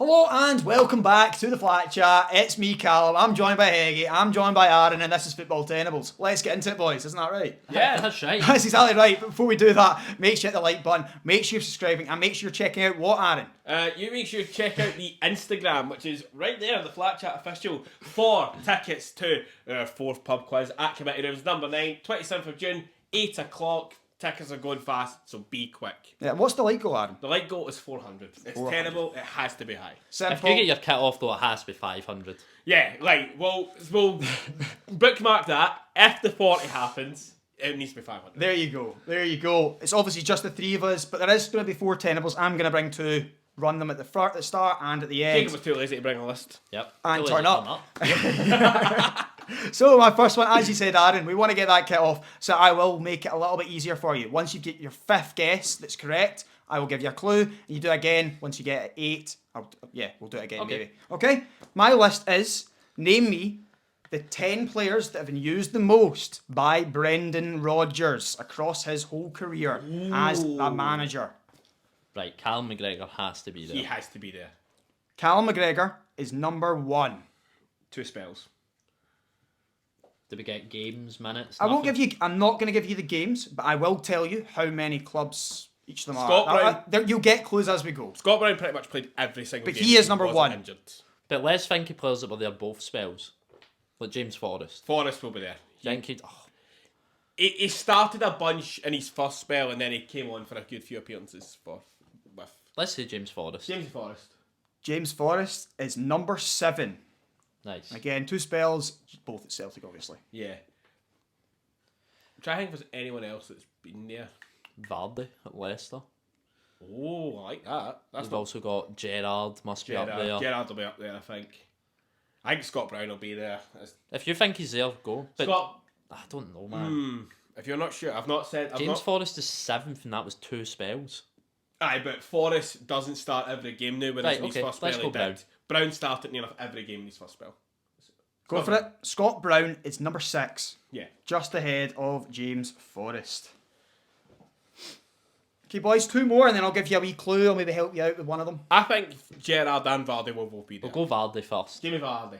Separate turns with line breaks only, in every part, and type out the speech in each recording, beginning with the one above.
Hello and welcome back to the Flat Chat. It's me, Callum. I'm joined by Heggie. I'm joined by Aaron, and this is Football Tenables. Let's get into it, boys. Isn't that right?
Yeah, that's right.
That's exactly right. But before we do that, make sure you hit the like button, make sure you're subscribing, and make sure you're checking out what, Aaron?
You make sure you check out the Instagram, which is right there, the Flat Chat official, for tickets to our fourth pub quiz at Committee Rooms number 9, 27th of June, 8 o'clock. Tickets are going fast, so be quick.
Yeah, what's the like goal, Aaron?
The light goal is 400. It's 400. Tenable, it has to be high.
Simple.
If you get your kit off, though, it has to be 500.
Yeah, like, we'll bookmark that. If the 40 happens, it needs to be 500.
There you go. There you go. It's obviously just the three of us, but there is going to be 4 Tenables. I'm going to bring 2, run them at the start and at the end.
Jacob was too lazy to bring a list.
Yep.
And
Too
turn
lazy to
up. So my first one, as you said, Aaron, we want to get that kit off, so I will make it a little bit easier for you. Once you get your 5th guess that's correct, I will give you a clue, and you do it again. Once you get 8, we'll do it again,
Okay.
maybe. Okay? My list is, name me the 10 players that have been used the most by Brendan Rodgers across his whole career as a manager.
Right, Callum McGregor has to be there.
He has to be there.
Callum McGregor is number 1.
2 spells.
Did we get games, minutes?
I'm not going to give you the games, but I will tell you how many clubs each of them
Scott
are. You'll get clues as we go.
Scott Brown pretty much played every single
But
game.
he is number
wasn't
1.
Injured.
But let's think of players that were there both spells. Like James Forrest.
Forrest will be there.
He
He started a bunch in his first spell and then he came on for a good few appearances with
let's say James Forrest.
James Forrest.
James Forrest is number 7.
Nice.
Again, 2 spells, both at Celtic, obviously.
Yeah. I'm trying to think if there's anyone else that's been there.
Vardy at Leicester.
Oh, I like that. That's
We've
not
also got Gerrard, must be up there.
Gerrard will be up there, I think. I think Scott Brown will be there.
If you think he's there, go. But
Scott,
I don't know, man.
if you're not sure, I've not said...
James Forrest is 7th and that was 2 spells.
Aye, but Forrest doesn't start every game now, whereas in his first spell
let's
he
go
did.
Brown.
Brown started near enough every game in his first spell.
Go for it. Scott Brown is number 6.
Yeah.
Just ahead of James Forrest. Okay, boys, 2 more, and then I'll give you a wee clue. I'll maybe help you out with one of them.
I think Gerrard and Vardy will both be there.
We'll go Vardy first.
Give me Vardy.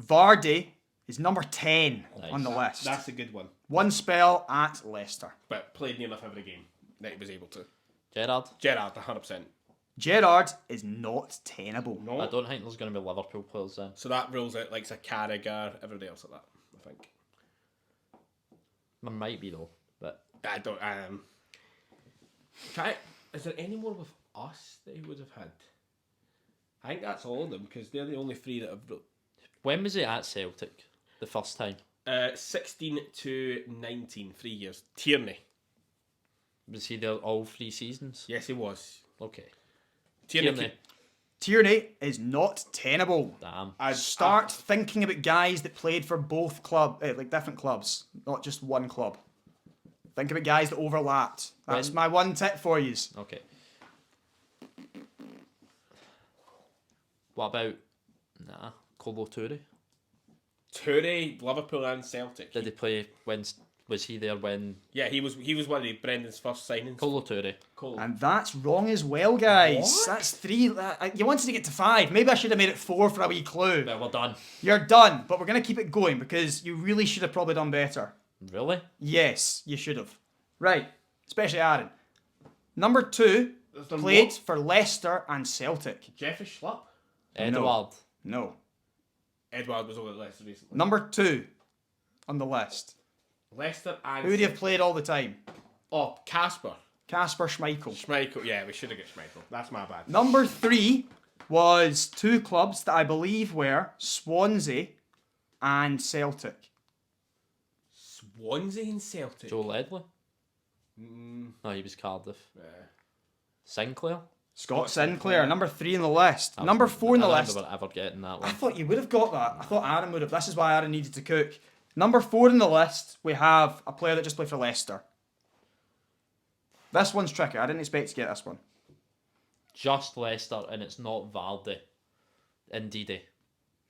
Vardy is number 10
Nice.
on the list.
That's a good one.
1 spell at Leicester.
But played near enough every game that he was able to.
Gerrard.
Gerrard, 100%.
Gerrard is not tenable.
No.
I don't think there's going to be Liverpool players then.
So that rules out like a Carragher, everybody else like that, I think.
There might be though, but
I don't. Is there any more with us that he would have had? I think that's all of them because they're the only 3 that have.
when was he at Celtic the first time?
16 to 19, 3 years. Tierney.
Was he there all 3 seasons?
Yes, he was.
Okay.
Tierney.
Tierney is not tenable.
Damn.
Start thinking about guys that played for both different clubs, not just one club. Think about guys that overlapped. That's my one tip for you.
Okay. What about Colo Touré?
Touré, Liverpool and Celtic.
Did he play when? Was he there when?
Yeah, he was one of Brendan's first signings.
Colo Touré.
And that's wrong as well, guys.
What?
That's 3. You wanted to get to 5. Maybe I should have made it 4 for a wee clue.
Well, we're done.
You're done, but we're going to keep it going because you really should have probably done better.
Really?
Yes, you should have. Right, especially Aaron. Number 2
done
played
what?
for Leicester and Celtic.
Jeffrey Schlupp.
Edward.
No.
Edward was over at Leicester recently.
Number 2 on the list.
Leicester and...
Who do you have played all the time?
Oh, Casper.
Kasper Schmeichel.
Schmeichel. Yeah, we should have got Schmeichel. That's my bad.
Number 3 was 2 clubs that I believe were Swansea and Celtic.
Swansea and Celtic.
Joe Ledley. No, he was Cardiff.
Yeah.
Sinclair.
Scott Sinclair, number 3 on the list. Number 4 on the
I
list.
don't remember ever getting that
I
one.
thought you would have got that. I thought Aaron would have. This is why Aaron needed to cook. Number 4 on the list, we have a player that just played for Leicester. This one's tricky. I didn't expect to get this one.
Just Leicester, and it's not Vardy. Indeed.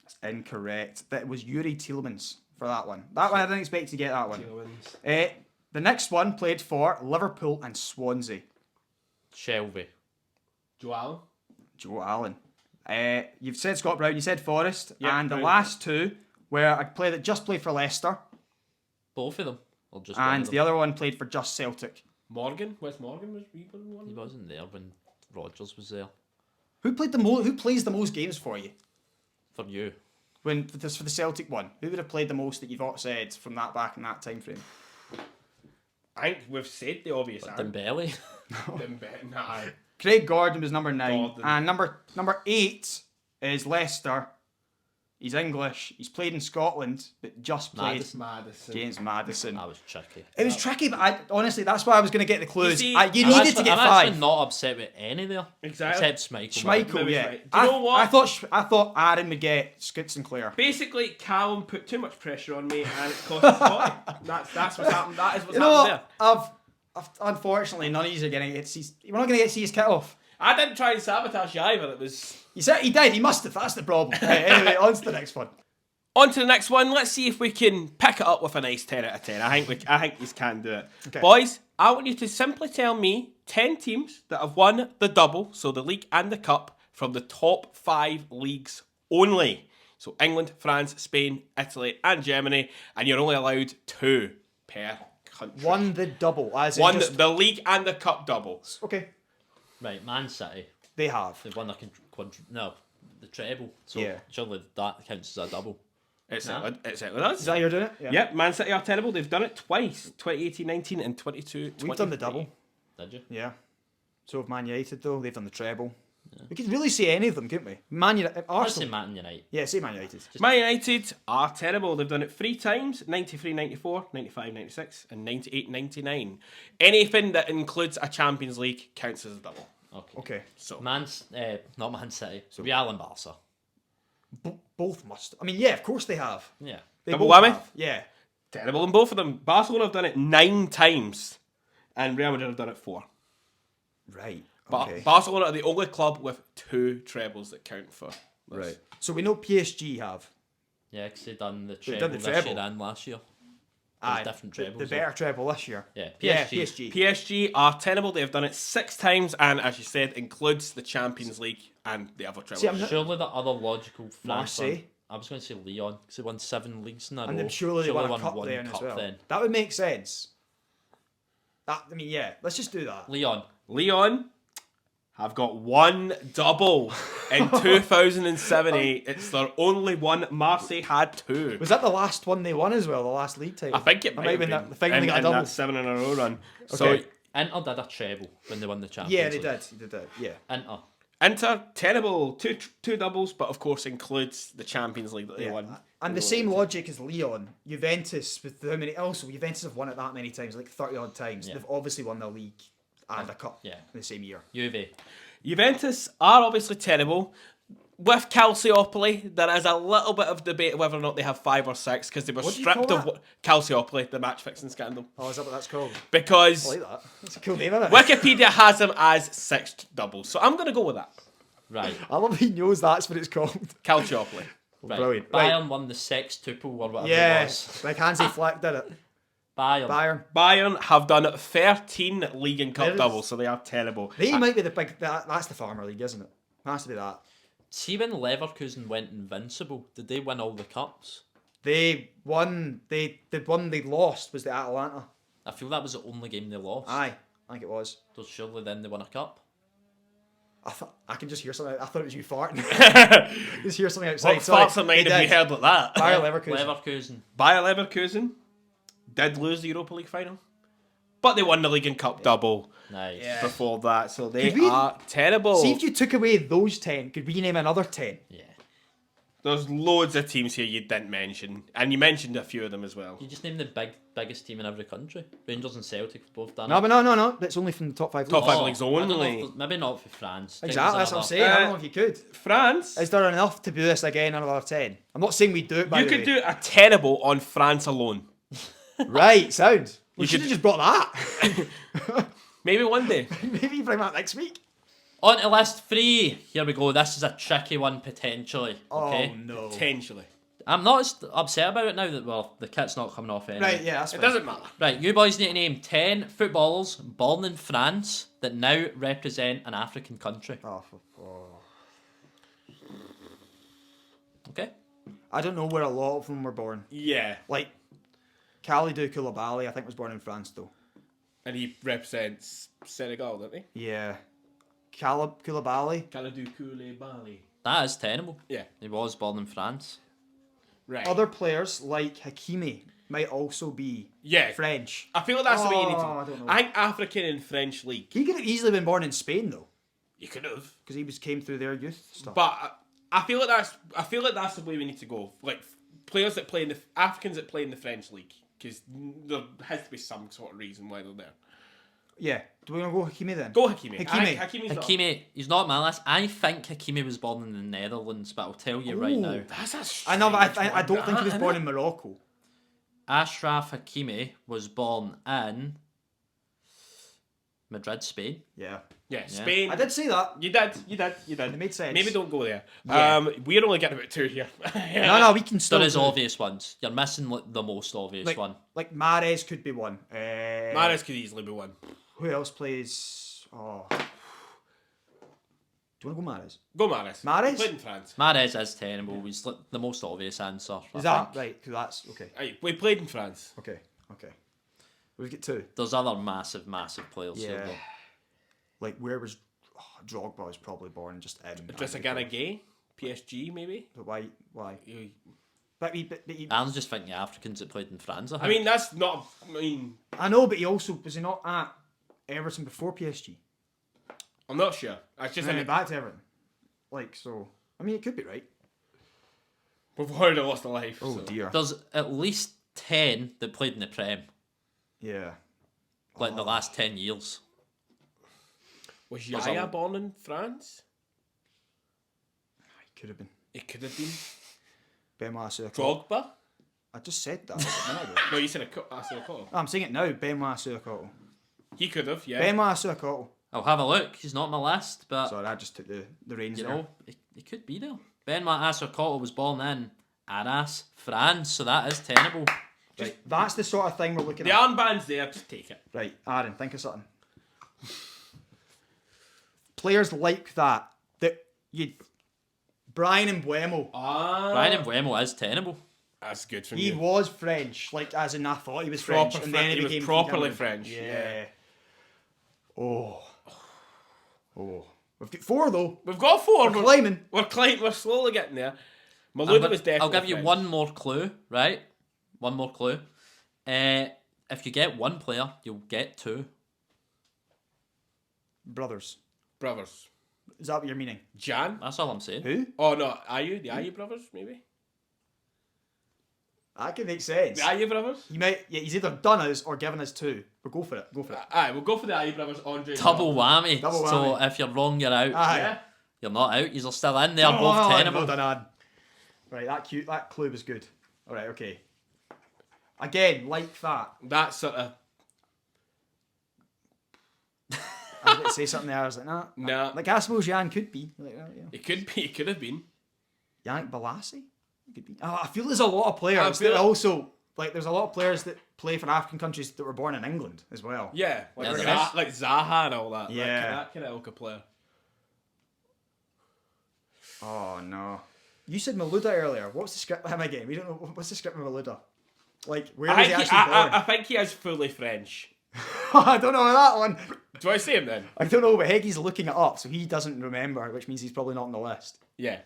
That's incorrect. That was Yuri Tielemans for that one. That one I didn't expect to get that one. The next one played for Liverpool and Swansea.
Shelby.
Joe Allen.
Joe Allen. You've said Scott Brown, you said Forest,
Yeah,
and the
Brown.
last two were a player that just played for Leicester,
Both of them. Or just one
and
of them?
the other one played for just Celtic.
Morgan, Wes Morgan was one.
He wasn't there when Rodgers was there.
Who plays the most games for you?
For you.
For the Celtic one, who would have played the most that you've all said from that back in that time frame?
I think we've said the obvious.
Dembele.
Nah.
Craig Gordon was number 9,
Gordon.
and number 8 is Leicester. He's English. He's played in Scotland, but just played
Madison.
James Madison.
That was tricky.
It was tricky, but honestly, that's why I was going to get the clues.
see,
You needed to get
I'm
5.
actually not upset with any there.
Exactly.
Except Schmeichel.
Schmeichel,
Maybe
yeah.
Schmeichel. Do you know what?
I thought Aaron would get Scott Sinclair.
Basically, Callum put too much pressure on me, and it's cost us Scotty. That's what's happened. That is what's
You know
happened
what?
there.
Unfortunately, none of you are going to get to see. We're not going to get to see his kit off.
I didn't try and sabotage you either. It was.
He said he did. He must have. That's the problem. Right, anyway, on to the next one.
On to the next one. Let's see if we can pick it up with a nice 10 out of 10. I think you can do it.
Okay.
Boys, I want you to simply tell me 10 teams that have won the double, so the league and the cup, from the top 5 leagues only. So England, France, Spain, Italy, and Germany, and you're only allowed 2 per country.
Won the double. As in
Won
just,
the league and the cup doubles.
okay.
Right, Man City.
They have.
They've won the treble. So
Yeah.
surely that counts as a double.
It's
Nah.
it with us.
Is that how you're doing it? Yeah.
Yep, Man City are terrible. They've done it twice. 2018-19 and 22-23.
We've done the double.
Did you?
Yeah. So have Man United though. They've done the treble. We could really say any of them, couldn't we? Man United,
I'd say
Arsenal.
Man United.
Yeah, say Man United.
Man United are terrible. They've done it 3 times, 93-94, 95-96 and 98-99. Anything that includes a Champions League counts as a double.
Okay.
So
Not Man City. Real and Barca.
Both must. I mean, yeah, of course they have.
Yeah.
They
Double
both
whammy?
have. Yeah.
Terrible in both of them. Barcelona have done it 9 times and Real Madrid have done it 4.
Right.
But
Okay.
Barcelona are the only club with 2 trebles that count for this.
Right. So we know PSG have.
Yeah, because they've done the
They've
treble
done the
this
treble.
year and last year.
Aye,
different
the
trebles.
better treble this year.
Yeah,
Yeah,
PSG.
PSG are terrible. They have done it 6 times and, as you said, includes the Champions League and the other trebles.
See, I'm not-
Surely the other logical France
Marseille.
one. I was going to say Leon because they won 7 leagues in a row.
And then surely they won a
won
cup
one
there as
cup
well.
then.
That would make sense. I mean, yeah, let's just do that.
Leon.
Leon have got 1 double in 2007-8. It's their only one. Marseille had 2.
Was that the last one they won as well? The last league title?
I think it might have been
the thing they got a
in
double.
that 7 in a row run.
Okay.
So
Inter did a treble when they won the Champions
Yeah, they
League.
did. They did. Yeah.
Inter.
Inter, terrible. Two doubles, but of course includes the Champions League that they
Yeah.
won.
And the same logic as Leon, Juventus with how many? Also, Juventus have won it that many times, like 30 odd times.
Yeah.
They've obviously won the league and a cup
Yeah.
in the same year.
Juve.
Juventus are obviously terrible. With Calciopoli, there is a little bit of debate whether or not they have 5 or 6 because they were
What do you
stripped
call
of
that?
Calciopoli, the match fixing scandal.
Oh, is that what that's called?
Because
I like that. That's a cool name, isn't it?
Wikipedia has them as 6 doubles. So I'm going to go with that.
Right.
I love he knows that's what it's called.
Calciopoli.
Right.
Brilliant.
Bayern won the 6-tuple or whatever it was.
Yes, like Hansi Flick did it.
Bayern.
Bayern have done 13 league and
There
cup
is-
doubles, so they are terrible.
They might be the big. That's the Farmer League, isn't it? Has to be that.
See when Leverkusen went invincible, did they win all the cups?
They won. The one they lost was the Atalanta.
I feel that was the only game they lost.
Aye, I think it was.
So surely then they won a cup.
I can just hear something. I thought it was you farting. Just hear something outside.
What
Sorry,
thoughts of mine
they
have you
did.
heard like that?
Bayer Leverkusen.
Leverkusen.
Bayer Leverkusen did lose the Europa League final, but they won the league and cup double
Nice.
Yeah.
before that, so they
Could we-
are terrible.
See if you took away those 10, could we name another 10?
Yeah.
There's loads of teams here you didn't mention, and you mentioned a few of them as well.
You just name the biggest team in every country. Rangers and Celtic have both done
No,
it.
but no. That's only from the top 5
Top
leagues.
five leagues
I don't know if
only.
there's- maybe not for France.
Exactly, that's what I'm saying. I don't know if you could.
France,
Is there enough to do this again another 10? I'm not saying we do it, by
you
the
could
way.
do a terrible on France alone.
Right, sound. We
You
should
could-
have just brought that.
Maybe one day.
Maybe bring that next week.
On to list 3. Here we go. This is a tricky one potentially. Okay.
Oh, no.
Potentially.
I'm not as upset about it now that, well, the kit's not coming off anyway.
Right, yeah, that's
It
fine.
doesn't matter.
Right, you boys need to name 10 footballers born in France that now represent an African country.
Oh, oh.
Okay.
I don't know where a lot of them were born.
Yeah.
Like, Kalidou Koulibaly, I think, was born in France, though.
And he represents Senegal, doesn't he?
Yeah. Koulibaly.
Kalidou Koulibaly.
That is tenable.
Yeah.
He was born in France.
Right.
Other players, like Hakimi, might also be
Yeah.
French.
I feel like that's the way you need to.
I don't know.
I think African and French league.
He could have easily been born in Spain, though,
You could have.
because he came through their youth stuff.
But I feel like that's the way we need to go. Like players that play in the Africans that play in the French league, because there has to be some sort of reason why they're there.
Yeah. Do we want to go Hakimi then?
Go Hakimi.
Hakimi.
Hakimi's not-
Hakimi, he's not on my list. I think Hakimi was born in the Netherlands, but I'll tell you right
Ooh.
now.
That's a
I know, but
strange
I don't think he was
one,
born
that,
in Morocco.
Ashraf Hakimi was born in Madrid, Spain.
Yeah.
Yeah, Spain.
I did say that.
You did.
It made sense.
Maybe don't go there.
Yeah.
We're only getting about 2 here.
No, we can still
There is
do-
obvious ones. You're missing the most obvious one.
Like Mahrez could be one.
Mahrez could easily be one.
Who else plays? Oh. Do you want to go Mahrez?
Go Mahrez.
Mahrez?
He played in France.
Mahrez is tenable. He's the most obvious answer.
Is
I
that
think.
right? 'Cause that's okay.
Aye, we played in France.
Okay. We've got two.
There's other massive players here.
Yeah.
Though.
Like where was Drogba was probably born just in.
Dressagana Gay. PSG maybe.
But why? But he,
I'm just thinking Africans that played in France.
I mean that's not.
I know, but he also was he not at Everton before PSG?
I'm not sure. I just
And then he back to Everton. Like so. I mean, it could be right.
we've already lost a life.
Oh
so.
dear.
There's at least 10 that played in the Prem,
Yeah.
like in the last 10 years.
Was
There's
Yaya
a-
born in France?
Could have been.
It could have been.
Benoit Sirko.
Drogba?
I just said that a minute ago.
No, you said I said a call.
I'm saying it now. Benoit Sirko.
He could have, yeah.
Benoit Sirko.
I'll have a look. He's not on my list, but
Sorry, I just took the reins
you
there.
know, he could be there. Benoit Assou-Ekotto was born in Arras, France, so that is tenable.
Right. That's the sort of thing we're looking
The
at.
armband's there, just take it.
Right, Aaron, think of something. Players like that you. Brian Mbeumo.
Brian Mbeumo is tenable.
That's good from
He
you.
was French, like as in I thought he was French,
Proper
and then
French,
he
he was
became
properly
Cameroon.
French,
Yeah.
yeah.
Oh. We've got 4 though.
We've got 4.
We're climbing.
We're climbing. We're slowly getting there. Malouda was definitely
I'll give you
French.
one more clue, right? One more clue. If you get one player, you'll get 2.
Brothers.
Brothers.
Is that what you're meaning?
Jan?
That's all I'm saying.
Who?
Oh no, Ayew? The Ayew brothers, maybe?
That could make sense.
The Ayew brothers?
He might. Yeah, he's either done us or given us 2. But go for it. Go for it.
Aye, we'll go for the Ayew brothers, Andre.
Double whammy.
Double
So
whammy.
if you're wrong, you're out.
Aye.
Yeah.
You're not out. You're still in. They're both
well
tenable.
done, Ad. Right, that clue was good. All right, okay. Again, like that.
That sort of.
I was going to say something there. I was like, nah.
Nah.
Like, I suppose Jan could be. Like, yeah.
It could be. It could have been.
Yannick Bolasie? Could be. Oh, I feel there's a lot of players
I feel-
that also. Like, there's a lot of players that play for African countries that were born in England as well.
Yeah. Like,
Yeah, there is.
like Zaha and all that.
Yeah.
That kind of ilka player.
Oh, no. You said Malouda earlier. What's the script behind my game? We don't know. What's the script with Malouda? Like, where was he actually born?
I think he is fully French.
I don't know that one.
Do I say him then?
I don't know, but Heggy's looking it up, so he doesn't remember, which means he's probably not on the list.
Yeah.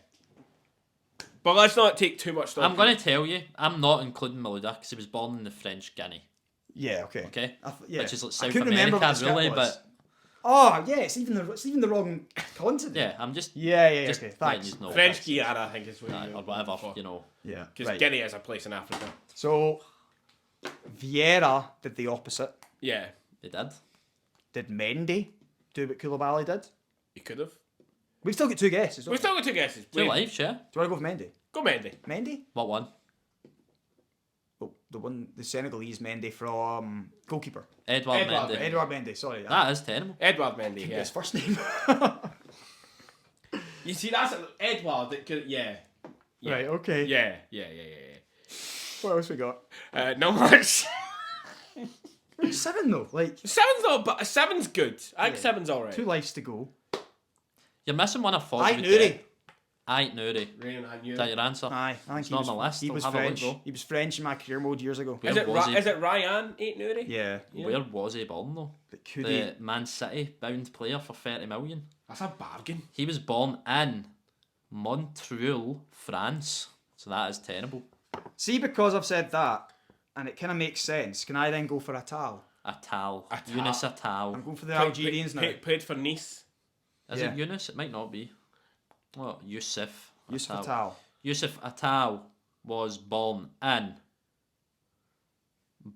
But let's not take too much stock.
I'm going to tell you, I'm not including Malouda because he was born in the French Guinea.
Yeah, okay.
Okay?
Yeah.
Which is like
I
South
couldn't remember
America,
what the script
really,
was.
but
Oh, yeah, it's even the wrong continent.
yeah, I'm just.
Yeah,
just
okay,
letting
thanks.
you know.
French Guiana, I think is what
Or whatever, you know.
Yeah,
Because
right.
Guinea is a place in Africa.
So, Vieira did the opposite.
Yeah.
They did.
Did Mendy do what Koulibaly did?
He could have.
We've still got 2 guesses.
We've still got 2 guesses.
2
Wait.
lives, yeah.
Do you want to go with Mendy?
Go Mendy.
Mendy?
What one?
Oh, the Senegalese Mendy from goalkeeper.
Edouard
Edouard
Mendy.
Edouard Mendy, sorry.
That is tenable.
Edward Mendy, yeah.
His first name.
You see, that's Edward. That could, yeah.
Right, okay.
Yeah.
What else we got?
Not much.
7 though, like
7's not, but 7's good. I think 7's alright.
2 lives to go.
You're missing one I thought
Aye,
you would
Nuri.
get. Aït-Nouri.
Raymond, I knew
Is that
it.
your answer?
Aye, I think
It's
he
not
was,
on the list.
he
I'll
was
have a look,
French.
though.
He was French in my career mode years ago.
Where
Is it,
was he?
is it Ryan Aït-Nouri?
Yeah.
Where was he born though?
But could
The Man City bound player for 30 million.
That's a bargain.
He was born in Montreal, France. So that is Tenable.
See, because I've said that, and it kind of makes sense, can I then go for Atal?
Atal.
Atal.
Yunus Atal.
I'm going for the Algerians now.
Played for Nice.
Is
Yeah.
it Yunus? It might not be. What? Yusuf.
Yusuf Atal.
Yusuf Atal was born in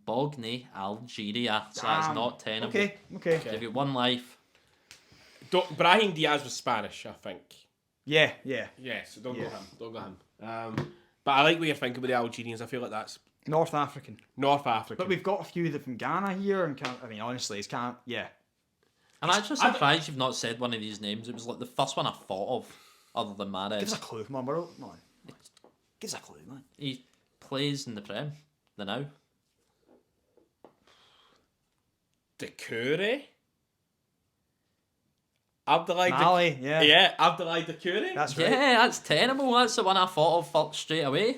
Bogny, Algeria. So that is
Damn.
not Tenable.
Okay.
Give you one life.
Brahim Diaz was Spanish, I think.
Yeah.
Yeah, so don't
Yeah.
go him. Don't go him. But I like what you're thinking with the Algerians. I feel like that's
North African.
North Africa.
But we've got a few that from Ghana here, and I mean, honestly, it's can't. Yeah.
I'm actually surprised you've not said one of these names. It was like the first one I thought of, other than
Give us
Mahrez.
a clue, come on, bro. Come on. Give us a clue, man.
He plays in the Prem. The now.
Decoure? Abdoulaye
Mali, yeah.
Yeah, Abdoulaye Decoure.
That's right.
Yeah, that's Tenable. That's the one I thought of first straight away.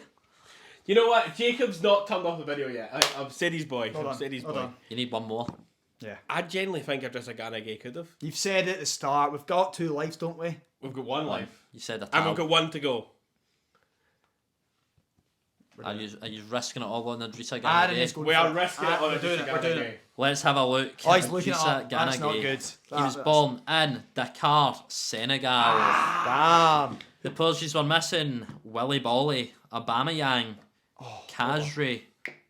You know what? Jacob's not turned off the video yet. I've said his boy.
Hold
I've
on,
said his
hold
boy.
on.
You need one more.
Yeah.
I genuinely think if there's a Ghana gay could have.
You've said it at the start. We've got 2 lives, don't we?
We've got one life.
You said
And we've
Atal.
got one to go.
Are you risking it all on Idrissa
Aaron
Gana
is
Gay?
going
We
for
are
it.
risking it on
We're
a
doing it. We're doing it.
Let's have a look.
Oh, he's looking it
Idrissa
up.
Gana
That's not
Gay.
good.
He was born in Dakar, Senegal.
Damn.
The players were missing Willy Bolly, Aubameyang, Kazri,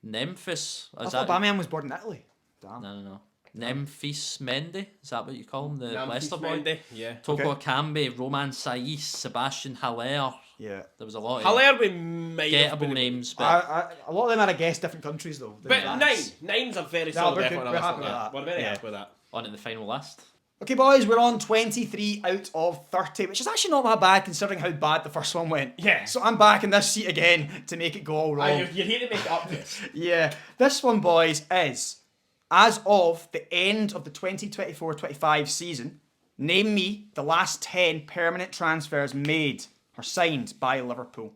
Memphis.
I
Is
thought
that
Aubameyang was born in Italy. Damn.
No. Memphis Mendy. Is that what you call him? The Leicester boy.
Mendy. Yeah.
Toko
Okay.
Akambi, Roman Saiz, Sebastian Haller.
Yeah.
There was a lot of
Haller we might have
gettable
been-
names, but
A lot of them had to guess different countries, though.
But
That's-
nine's a very
No,
solid
we're
effort
good.
on a
We're
list
happy
like
with
that.
that.
We're very
Yeah.
happy with that.
on in the final list.
Okay, boys, we're on 23 out of 30, which is actually not that bad considering how bad the first one went.
Yeah.
So I'm back in this seat again to make it go all wrong.
You're here to make it up to us.
Yeah. This one, boys, is as of the end of the 2024-25 season, name me the last 10 permanent transfers made or signed by Liverpool.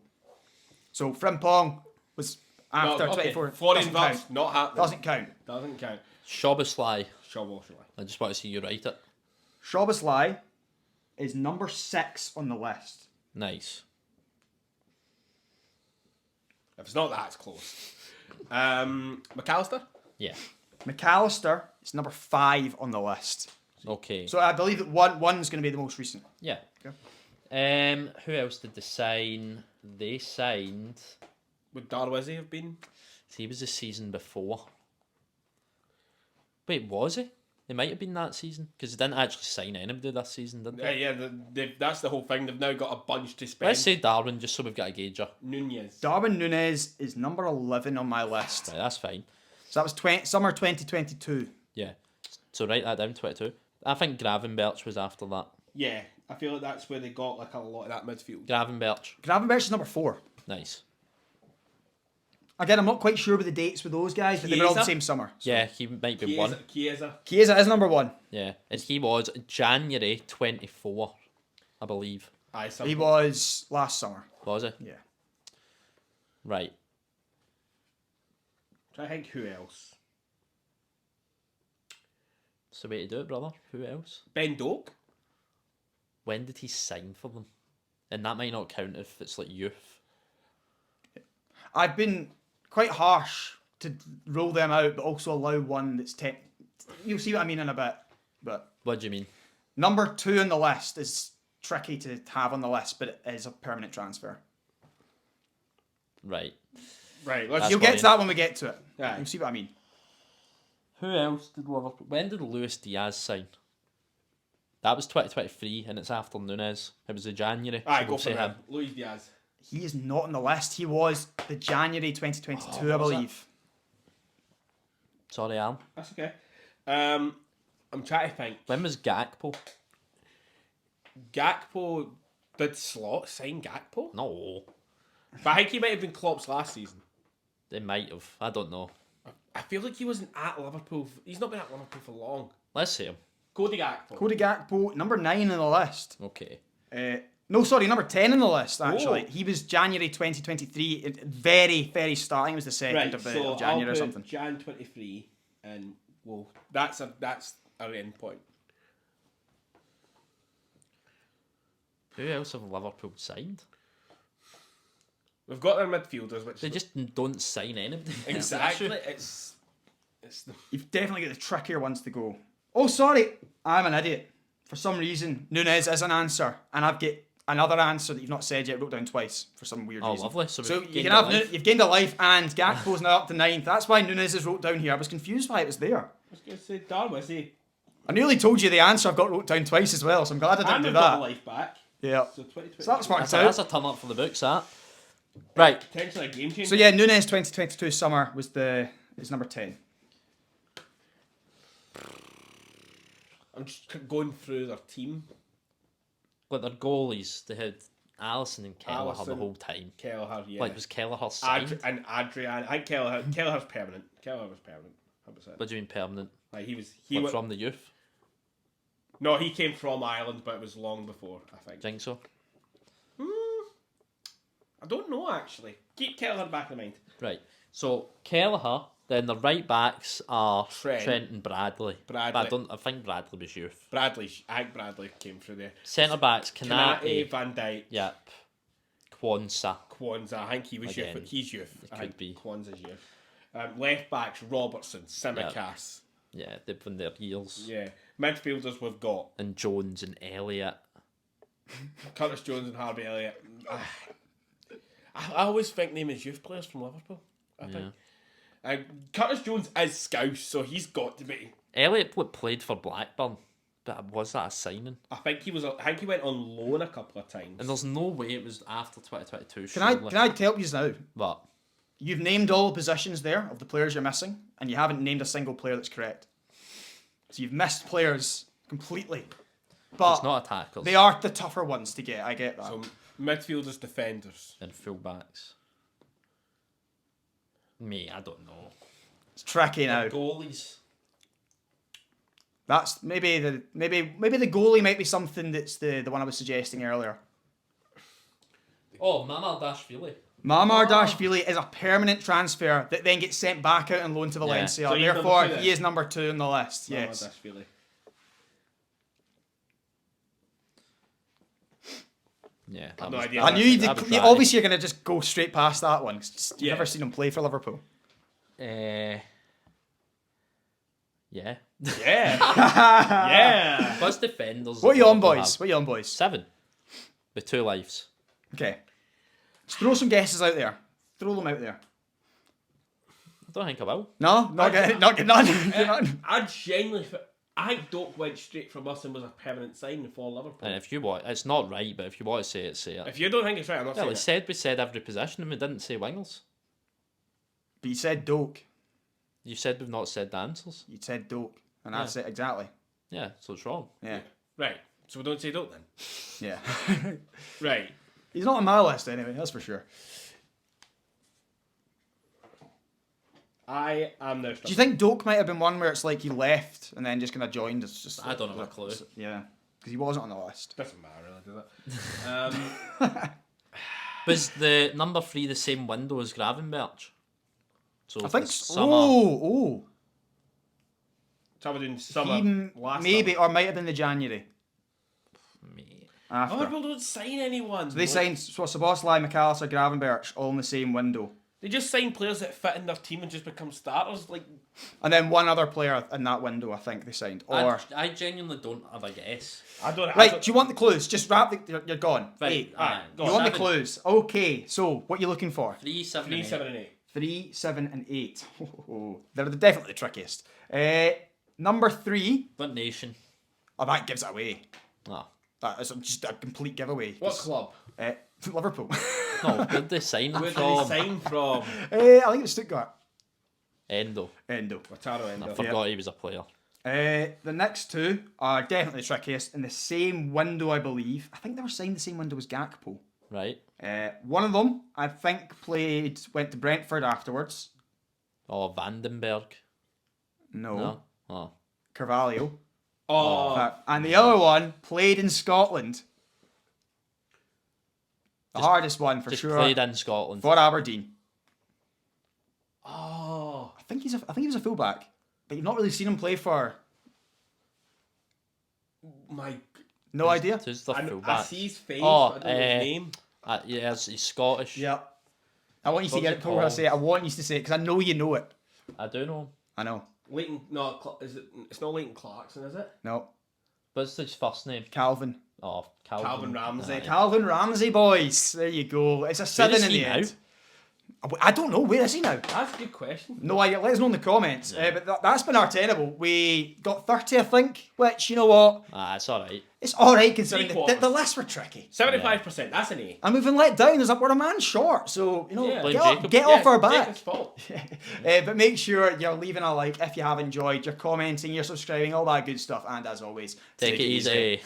So Frimpong was after 24.
Florian
Doesn't count.
Wirtz, not happening.
Doesn't count.
Doesn't count.
Szoboszlai.
Sure.
I just want to see you write it.
Szoboszlai is number 6 on the list.
Nice.
If it's not that, it's close. McAllister?
Yeah.
McAllister is number 5 on the list.
Okay.
So I believe that one's going to be the most recent.
Yeah.
Okay.
Who else did they sign? They signed.
Would Darwizi have been?
He was the season before. Wait, was he? It might have been that season because they didn't actually sign anybody this season, did they?
Yeah, that's the whole thing. They've now got a bunch to spend.
Let's say Darwin just so we've got a gauger.
Nunez.
Darwin Núñez is number 11 on my list.
Right, that's fine.
So that was summer 2022.
Yeah. So write that down. 22. I think Gravenberch was after that.
Yeah, I feel like that's where they got like a lot of that midfield.
Gravenberch.
Gravenberch is number 4.
Nice.
Again, I'm not quite sure with the dates with those guys, but they were all the
Chiesa?
same summer. So.
Yeah, he might be one.
Chiesa.
Chiesa is number 1.
Yeah, and he was January 24, I believe.
Aye,
He was last summer.
Was he?
Yeah.
Right.
Try to think who else.
It's the way to do it, brother. Who else?
Ben Doak.
When did he sign for them? And that might not count if it's like youth.
I've been quite harsh to rule them out, but also allow one that's You'll see what I mean in a bit. But
What do you mean?
number 2 on the list is tricky to have on the list, but it is a permanent transfer.
Right.
Right, let's
That's
You'll get
fine.
to that when we get to it.
Aye.
You'll see what I mean.
Who else did Liverpool... When did Luis Diaz sign? That was 2023, and it's after Núñez. It was the January.
Aye,
so
go
we'll
for
say
him. Luis Diaz.
He is not on the list. He was the January 2022, I
was
believe.
Sorry, Alan.
That's okay. I'm trying to think.
When was Gakpo?
Gakpo did Slot sign Gakpo?
No.
But I think he might have been Klopp's last season.
They might have. I don't know.
I feel like he wasn't at Liverpool. He's not been at Liverpool for long.
Let's see him.
Cody Gakpo.
Cody Gakpo, number 9 on the list.
Okay.
No, sorry, number 10 on the list, actually.
Oh.
He was January 2023, very, very starting. It was the 2nd
Right,
of
so
January
I'll
or
put
something.
Jan 23, and that's our end point.
Who else have Liverpool signed?
We've got their midfielders, which
They just don't sign anybody.
exactly it's
You've definitely got the trickier ones to go. Oh, sorry, I'm an idiot. For some reason, Nunes is an answer, and I've got another answer that you've not said yet, wrote down twice for some weird reason.
Lovely.
So
we've
you
gained
can
a
have
life.
you've gained a life, and Gakpo's now up to 9th. That's why Nunes is wrote down here. I was confused why it was there.
I was going to say Darwin.
I nearly told you the answer I've got wrote down twice as well, so I'm glad I didn't
And
do
we've got
that.
a life back.
Yeah.
So 2020.
So that's worked
That's
out.
a turn up for the books, that. Right.
Potentially a game changer.
So yeah, Nunes 2022 summer was is number 10.
I'm just going through their team.
But their goalies, they had Alisson and Kelleher the
Alisson,
whole time.
Kelleher, yeah.
Like, was Kelleher signed?
And Adrian. I think Kelleher's permanent. Kelleher was permanent. 100%.
What do you mean permanent?
Like he
What,
went,
from the youth?
No, he came from Ireland, but it was long before, I think.
Think so?
I don't know, actually. Keep Kelleher back in mind.
Right. So, Kelleher, then the right backs are
Trent.
Trent and Bradley.
Bradley.
But I think Bradley was youth.
I think Bradley came through there.
Centre backs,
Kanate,
Kanate.
Van Dijk,
Yep. Kwanzaa.
Kwanzaa. I think he was
Again,
youth. He's youth.
it
I
could
think
be.
Kwanzaa's youth. Left backs, Robertson, Simicast.
Yeah, they've been their years.
Yeah. Midfielders we've got
And Jones and Elliott.
Curtis Jones and Harvey Elliott. I always think them as youth players from Liverpool. I think. Curtis Jones is Scouse, so he's got to be.
Elliott played for Blackburn, but was that a signing?
I think he went on loan a couple of times.
And there's no way it was after 2022.
Can I help you now?
But
You've named all the positions there of the players you're missing, and you haven't named a single player that's correct. So you've missed players completely. But
it's not attackers.
they are the tougher ones to get. I get that.
So midfielders, defenders.
And fullbacks. Me, I don't know.
It's tricky now.
Goalies.
That's maybe the goalie might be something that's the one I was suggesting earlier.
Oh, Mamardashvili.
Mamardashvili is a permanent transfer that then gets sent back out on loan to Valencia.
So he's
Therefore,
number 2 then?
he is number 2 on the list. Yes.
Mamardashvili.
Yeah.
I've
that
no
was-
idea.
I knew you
That
did.
was right.
Obviously, you're going to just go straight past that one. You've
Yeah.
never seen him play for Liverpool.
Yeah.
Yeah. Yeah.
Plus defenders.
What are you
that
on,
Liverpool
boys?
have.
What are you on, boys?
7. With 2 lives.
Okay. Let's throw some guesses out there. Throw them out there.
I don't think I will.
No? Not getting none. Get none.
I genuinely I think Doak went straight from us and was a permanent signing for Liverpool.
And if you want, it's not right, but if you want to say it, say it.
If you don't think it's right, I'm not
Well,
saying
we said every position and we didn't say wingers.
But you said Doak.
You said we've not said the answers.
You said Doak. And that's it, exactly.
Yeah, so it's wrong.
Yeah.
it. Right. So we don't say Doak then.
Yeah.
Right.
He's not on my list anyway, that's for sure.
I am now.
Do you think Doak might have been one where it's like he left and then just kind of joined? It's just
I don't have a clue.
Yeah. Because he wasn't on the list.
Doesn't matter really, does it?
Was the number 3 the same window as Gravenberch? So
I think
it's
so.
summer.
Oh.
So we're doing summer. Last
Maybe,
summer.
or might have been the January.
Mate.
After.
Liverpool don't sign anyone.
So they signed Szoboszlai, McAllister, Gravenberch all in the same window.
They just sign players that fit in their team and just become starters. Like,
And then one other player in that window, I think they signed. Or
I genuinely don't have a guess.
I don't.
right, do you want the clues? Just wrap you're gone.
Right,
Eight.
aye.
You want the
7.
clues? Okay, so what are you looking for?
3, 7,
3,
and
7, and 8.
3, 7, and 8. They're definitely the trickiest. Number 3.
What nation?
Oh, that gives it away.
No.
That is just a complete giveaway.
What club?
Liverpool.
No, where did they sign him
Where did
from?
they sign from?
I think it's Stuttgart.
Endo.
Endo.
Wataru Endo.
I forgot he was a player.
The next 2 are definitely the trickiest in the same window, I believe. I think they were signed the same window as Gakpo.
Right.
One of them, I think, went to Brentford afterwards.
Oh, Vandenberg.
No.
No. Oh.
Carvalho.
Oh,
And the other one played in Scotland. The hardest one for
Just
sure.
played in Scotland.
For Aberdeen.
Oh,
I think he was a fullback, but you've not really seen him play for.
my.
No idea.
Who's the
I
fullback?
see his face.
Oh,
but I don't know his name.
Yeah, he's Scottish.
Yeah. I want you to
What's
get
it
it before I
called?
say it. I want you to say it because I know you know it.
I do know him.
I know.
Leighton, no, is it? It's not Leighton Clarkson, is it?
No.
What's his first name?
Calvin.
Oh, Calvin.
Calvin Ramsey.
Aye.
Calvin Ramsey, boys. There you go. It's a 7
is
in
he
the
now?
end. I don't know. Where is he now?
That's a good question.
No idea. Let us know in the comments. But that's been our Tenable. We got 30, I think, which, you know what?
It's alright.
It's alright considering
Three quarters.
the lists were tricky.
75%. That's an A.
And we've been let down as we're a man short. So, you know,
Yeah.
Blame
get,
Jacob.
get off our back.
Jacob's fault.
But make sure you're leaving a like if you have enjoyed, you're commenting, you're subscribing, all that good stuff. And as always,
Take it easy.